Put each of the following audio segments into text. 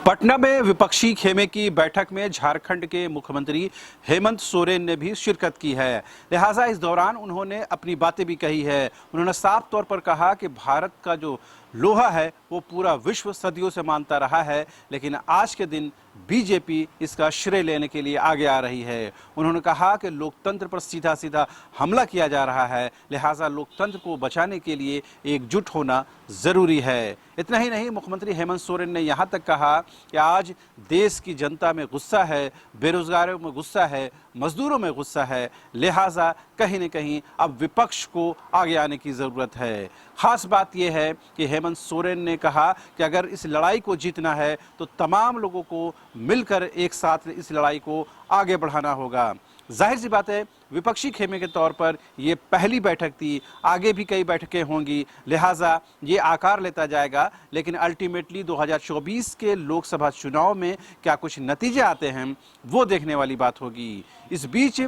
पटना में विपक्षी खेमे की बैठक में झारखंड के मुख्यमंत्री हेमंत सोरेन ने भी शिरकत की है। लिहाजा इस दौरान उन्होंने अपनी बातें भी कही है। उन्होंने साफ तौर पर कहा कि भारत का जो लोहा है वो पूरा विश्व सदियों से मानता रहा है, लेकिन आज के दिन बीजेपी इसका श्रेय लेने के लिए आगे आ रही है। उन्होंने कहा कि लोकतंत्र पर सीधा सीधा हमला किया जा रहा है, लिहाजा लोकतंत्र को बचाने के लिए एकजुट होना जरूरी है। इतना ही नहीं, मुख्यमंत्री हेमंत सोरेन ने यहाँ तक कहा कि आज देश की जनता में गुस्सा है, बेरोजगारों में गुस्सा है, मजदूरों में गुस्सा है, लिहाजा कहीं न कहीं अब विपक्ष को आगे आने की ज़रूरत है। खास बात यह है कि हेमंत सोरेन ने कहा कि अगर इस लड़ाई को जीतना है तो तमाम लोगों को मिलकर एक साथ इस लड़ाई को आगे बढ़ाना होगा। जाहिर सी बात है, विपक्षी खेमे के तौर पर ये पहली बैठक थी, आगे भी कई बैठकें होंगी, लिहाजा ये आकार लेता जाएगा। लेकिन अल्टीमेटली 2024 के लोकसभा चुनाव में क्या कुछ नतीजे आते हैं वो देखने वाली बात होगी। इस बीच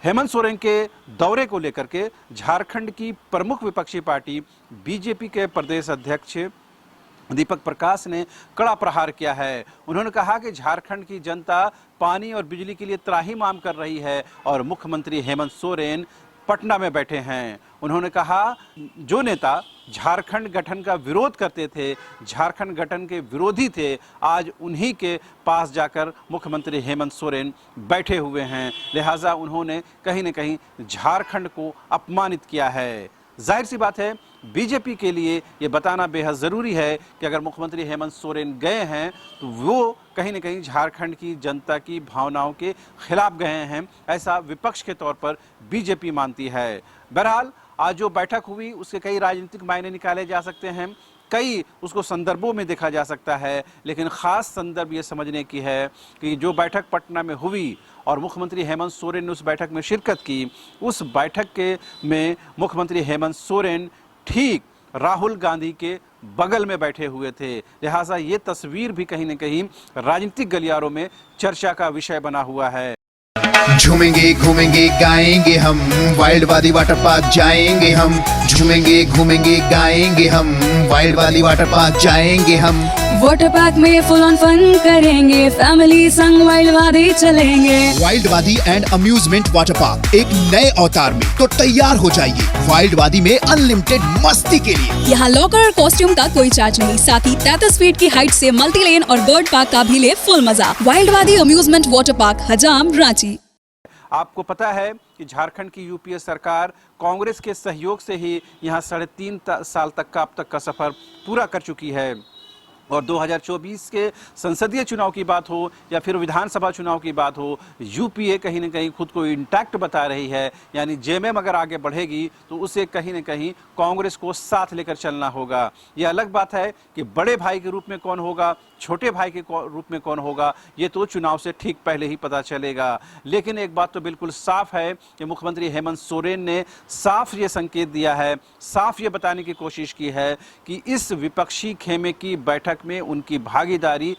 हेमंत सोरेन के दौरे को लेकर के झारखंड की प्रमुख विपक्षी पार्टी बीजेपी के प्रदेश अध्यक्ष दीपक प्रकाश ने कड़ा प्रहार किया है। उन्होंने कहा कि झारखंड की जनता पानी और बिजली के लिए त्राहिमाम कर रही है और मुख्यमंत्री हेमंत सोरेन पटना में बैठे हैं। उन्होंने कहा जो नेता झारखंड गठन का विरोध करते थे, झारखंड गठन के विरोधी थे, आज उन्हीं के पास जाकर मुख्यमंत्री हेमंत सोरेन बैठे हुए हैं। लिहाजा उन्होंने कहीं न कहीं झारखंड को अपमानित किया है। जाहिर सी बात है, बीजेपी के लिए ये बताना बेहद ज़रूरी है कि अगर मुख्यमंत्री हेमंत सोरेन गए हैं तो वो कहीं न कहीं झारखंड की जनता की भावनाओं के खिलाफ गए हैं, ऐसा विपक्ष के तौर पर बीजेपी मानती है। बहरहाल आज जो बैठक हुई उसके कई राजनीतिक मायने निकाले जा सकते हैं, कई उसको संदर्भों में देखा जा सकता है, लेकिन ख़ास संदर्भ ये समझने की है कि जो बैठक पटना में हुई और मुख्यमंत्री हेमंत सोरेन ने उस बैठक में शिरकत की, उस बैठक के में मुख्यमंत्री हेमंत सोरेन ठीक राहुल गांधी के बगल में बैठे हुए थे। लिहाजा ये तस्वीर भी कहीं न कहीं राजनीतिक गलियारों में चर्चा का विषय बना हुआ है। झूमेंगे घूमेंगे गाएंगे हम, वाइल्ड वादी वाटर पार्क जाएंगे हम। झूमेंगे घूमेंगे गाएंगे हम, वाइल्ड वादी वाटर पार्क जाएंगे हम। वाटर पार्क में फुल ऑन फन करेंगे, फैमिली संग वाइल्ड वादी चलेंगे। वाइल्ड वादी एंड अम्यूजमेंट वाटर पार्क एक नए अवतार में, तो तैयार हो जाइए वाइल्ड वादी में अनलिमिटेड मस्ती के लिए। यहाँ लॉकर और कॉस्ट्यूम का कोई चार्ज नहीं, साथ ही 33 फीट की हाइट से मल्टी लेन और बर्ड पार्क का भी ले फुल मजा। वाइल्ड वादी अम्यूजमेंट वाटर पार्क, हजाम, रांची। आपको पता है कि झारखंड की यूपीए सरकार कांग्रेस के सहयोग से ही यहाँ 3.5 साल तक का अब तक का सफर पूरा कर चुकी है और 2024 के संसदीय चुनाव की बात हो या फिर विधानसभा चुनाव की बात हो, यूपीए कहीं न कहीं खुद को इंटैक्ट बता रही है। यानी जेएमएम अगर आगे बढ़ेगी तो उसे कहीं न कहीं कांग्रेस को साथ लेकर चलना होगा। यह अलग बात है कि बड़े भाई के रूप में कौन होगा, छोटे भाई के रूप में कौन होगा, ये तो चुनाव से ठीक पहले ही पता चलेगा। लेकिन एक बात तो बिल्कुल साफ है कि मुख्यमंत्री हेमंत सोरेन ने साफ ये संकेत दिया है, साफ ये बताने की कोशिश की है कि इस विपक्षी खेमे की बैठक में उनकी भागीदारी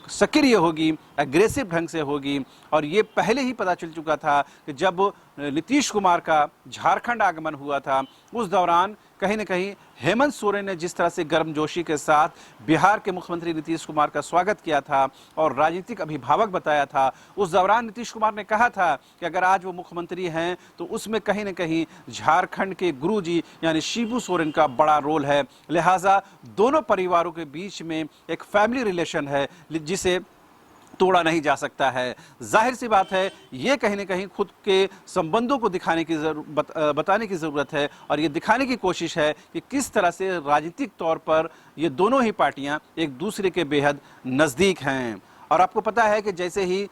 सक्रिय होगी, एग्रेसिव ढंग से होगी। और ये पहले ही पता चल चुका था कि जब नीतीश कुमार का झारखंड आगमन हुआ था, उस दौरान कहीं न कहीं हेमंत सोरेन ने जिस तरह से गर्मजोशी के साथ बिहार के मुख्यमंत्री नीतीश कुमार का स्वागत किया था और राजनीतिक अभिभावक बताया था, उस दौरान नीतीश कुमार ने कहा था कि अगर आज वो मुख्यमंत्री हैं तो उसमें कहीं न कहीं झारखंड के गुरुजी यानी शिबू सोरेन का बड़ा रोल है। लिहाजा दोनों परिवारों के बीच में एक फैमिली रिलेशन है जिसे तोड़ा नहीं जा सकता है। जाहिर सी बात है, ये कहीं न कहीं खुद के संबंधों को दिखाने की बताने की ज़रूरत है और ये दिखाने की कोशिश है कि किस तरह से राजनीतिक तौर पर ये दोनों ही पार्टियां एक दूसरे के बेहद नज़दीक हैं। और आपको पता है कि जैसे ही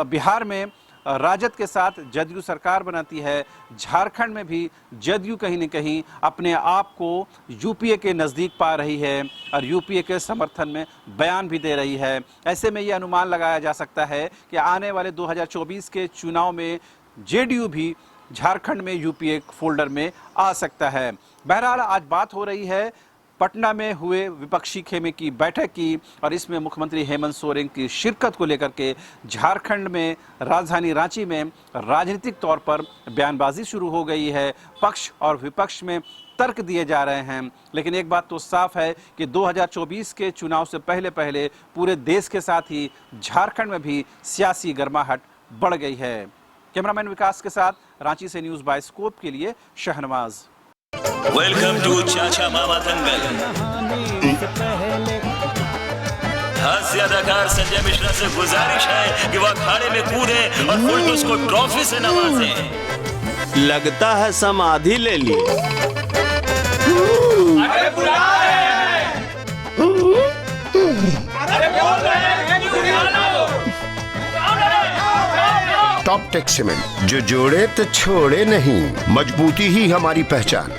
बिहार में राजद के साथ जदयू सरकार बनाती है, झारखंड में भी जदयू कहीं न कहीं अपने आप को यूपीए के नज़दीक पा रही है और यूपीए के समर्थन में बयान भी दे रही है। ऐसे में ये अनुमान लगाया जा सकता है कि आने वाले 2024 के चुनाव में जेडीयू भी झारखंड में यूपीए फोल्डर में आ सकता है। बहरहाल आज बात हो रही है पटना में हुए विपक्षी खेमे की बैठक की और इसमें मुख्यमंत्री हेमंत सोरेन की शिरकत को लेकर के झारखंड में राजधानी रांची में राजनीतिक तौर पर बयानबाजी शुरू हो गई है। पक्ष और विपक्ष में तर्क दिए जा रहे हैं। लेकिन एक बात तो साफ है कि 2024 के चुनाव से पहले पहले पूरे देश के साथ ही झारखंड में भी सियासी गर्माहट बढ़ गई है। कैमरामैन विकास के साथ रांची से न्यूज़ बायोस्कोप के लिए शहनवाज। वेलकम टू चाचा मामा दंगल। हास्य अदाकार संजय मिश्रा से गुजारिश है कि वह अखाड़े में कूदे और फुलटूस को ट्रॉफी से नवाजे। लगता है समाधि ले ली। अरे बुला रहे हैं। अरे बोल रहे हैं कि बुला लो। टॉप टेक सीमेंट, जो जोड़े तो छोड़े नहीं, मजबूती ही हमारी पहचान।